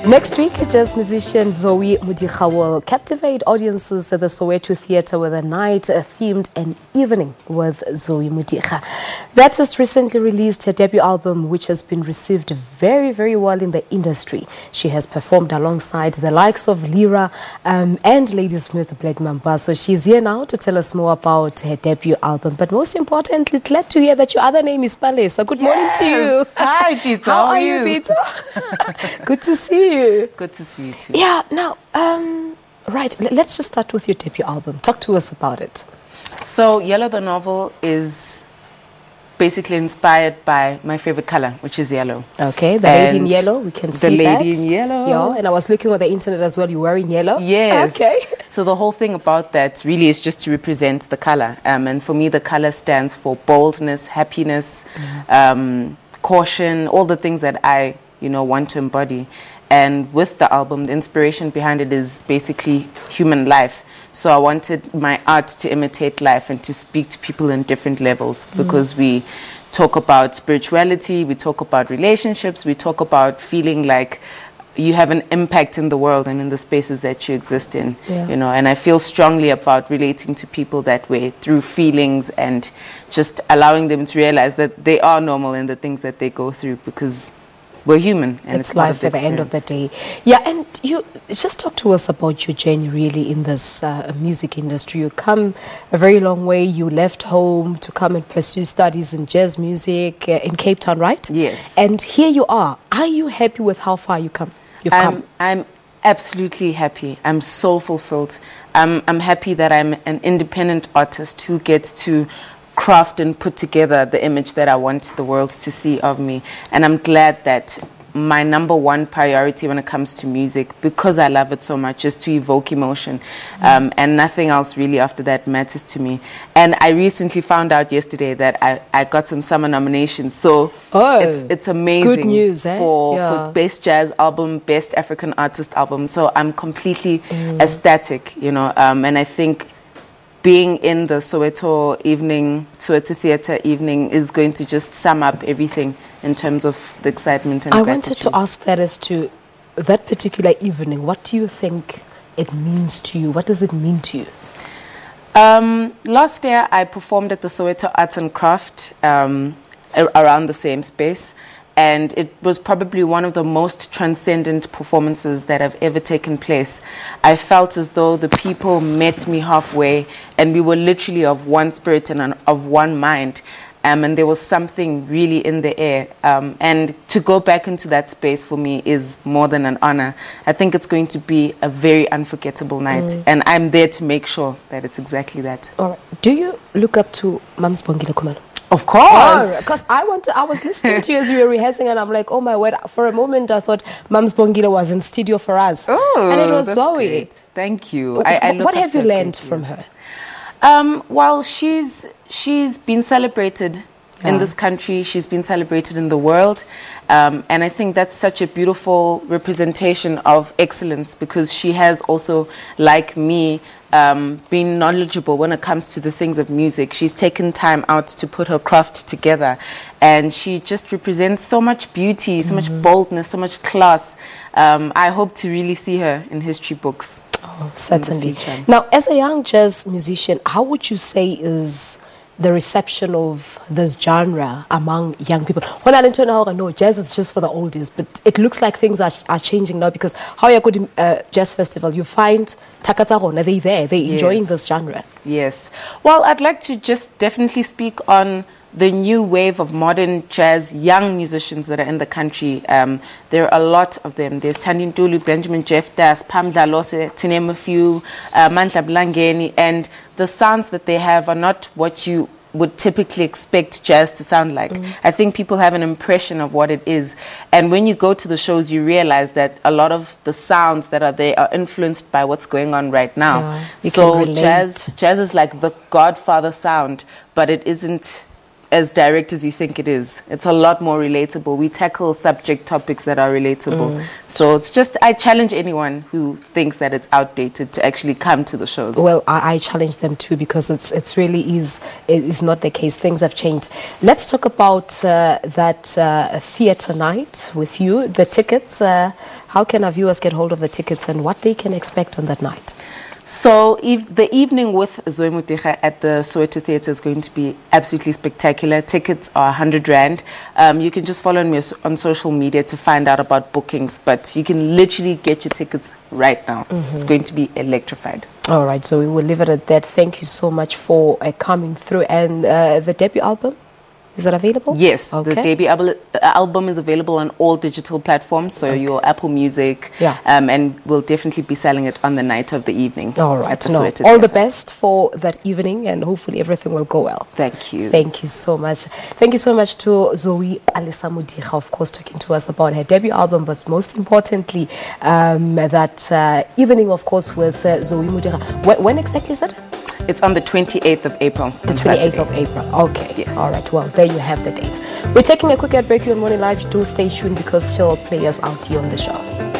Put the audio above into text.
Next week, jazz musician Zoe Modiga will captivate audiences at the Soweto Theatre with a night themed an evening with Zoe Modiga. The artist recently released her debut album, which has been received very, very well in the industry. She has performed alongside the likes of Lira and Ladysmith Black Mambazo. She's here now to tell us more about her debut album. But most importantly, glad to hear that your other name is Pale. So good morning to you. Hi, Peter. How are you, Peter? Good to see you. Good to see you too. Yeah, now, right, let's just start with your debut album. Talk to us about it. So, Yellow the novel is basically inspired by my favorite color, which is yellow. Okay, the lady in yellow, we can see that. The lady in yellow. Yeah, and I was looking on the internet as well, you're wearing yellow. Yes. Okay. So the whole thing about that really is just to represent the color. And for me, the color stands for boldness, happiness, caution, all the things that I, want to embody. And with the album, the inspiration behind it is basically human life. So I wanted my art to imitate life and to speak to people in different levels, because we talk about spirituality, we talk about relationships, we talk about feeling like you have an impact in the world and in the spaces that you exist in, and I feel strongly about relating to people that way through feelings and just allowing them to realize that they are normal in the things that they go through, because we're human and it's life at the end of the day. Yeah, and you just talk to us about your journey really in this music industry. You come a very long way. You left home to come and pursue studies in jazz music in Cape Town, right? Yes. And here you are. Are you happy with how far you've come? I'm absolutely happy. I'm so fulfilled. I'm happy that I'm an independent artist who gets to craft and put together the image that I want the world to see of me. And I'm glad that my number one priority when it comes to music, because I love it so much, is to evoke emotion. And nothing else really after that matters to me. And I recently found out yesterday that I got some summer nominations. So it's amazing. Good news, eh? For Best Jazz Album, Best African Artist Album. So I'm completely ecstatic, and I think being in the Soweto Theatre evening is going to just sum up everything in terms of the excitement and gratitude. I wanted to ask that as to that particular evening. What do you think it means to you? What does it mean to you? Last year, I performed at the Soweto Arts and Craft around the same space. And it was probably one of the most transcendent performances that have ever taken place. I felt as though the people met me halfway, and we were literally of one spirit and of one mind. And there was something really in the air. And to go back into that space for me is more than an honor. I think it's going to be a very unforgettable night. And I'm there to make sure that it's exactly that. All right. Do you look up to Mams Bongile Khumalo? Of course. Because I was listening to you as we were rehearsing, and I'm like, oh my word, for a moment I thought Mams Bongile was in studio for us. Oh, and it was that's Zoe. Great. Thank you. Okay. What have you learned from her? Well, she's been celebrated in this country. She's been celebrated in the world. And I think that's such a beautiful representation of excellence, because she has also, like me, been knowledgeable when it comes to the things of music. She's taken time out to put her craft together, and she just represents so much beauty, so much boldness, so much class. I hope to really see her in history books. Oh, certainly. Now, as a young jazz musician, how would you say is the reception of this genre among young people? When I know jazz is just for the oldies, but it looks like things are changing now, because how you go to jazz festival, you find Takatsarona, they're enjoying this genre. Yes. Well, I'd like to just definitely speak on the new wave of modern jazz young musicians that are in the country. There are a lot of them. There's Tandi Ntuli, Benjamin Jeff Das, Pam Dalose, to name a few, Mandla Blangeni, and the sounds that they have are not what you would typically expect jazz to sound like. I think people have an impression of what it is. And when you go to the shows, you realize that a lot of the sounds that are there are influenced by what's going on right now. So jazz is like the Godfather sound, but it isn't as direct as you think it is. It's a lot more relatable. We tackle subject topics that are relatable. So it's just, I challenge anyone who thinks that it's outdated to actually come to the shows. Well, I challenge them too, because it's really is not the case. Things have changed. Let's talk about that theatre night with you, the tickets. How can our viewers get hold of the tickets and what they can expect on that night? So the evening with Zoe Modiga at the Soweto Theatre is going to be absolutely spectacular. Tickets are 100 Rand. You can just follow me on social media to find out about bookings, but you can literally get your tickets right now. It's going to be electrified. All right, so we will leave it at that. Thank you so much for coming through. And the debut album? Is that available? Yes, okay. The debut album is available on all digital platforms, so your Apple Music, and we'll definitely be selling it on the night of the evening. All right, all the best for that evening, and hopefully everything will go well. Thank you. Thank you so much. Thank you so much to Zoe Modiga, of course, talking to us about her debut album, but most importantly, that evening, of course, with Zoe Modiga. When exactly is it? It's on the 28th of April. The 28th of April. Okay. Yes. All right. Well, there you have the dates. We're taking a quick ad break here on Morning Live. Do stay tuned because she'll play us out here on the show.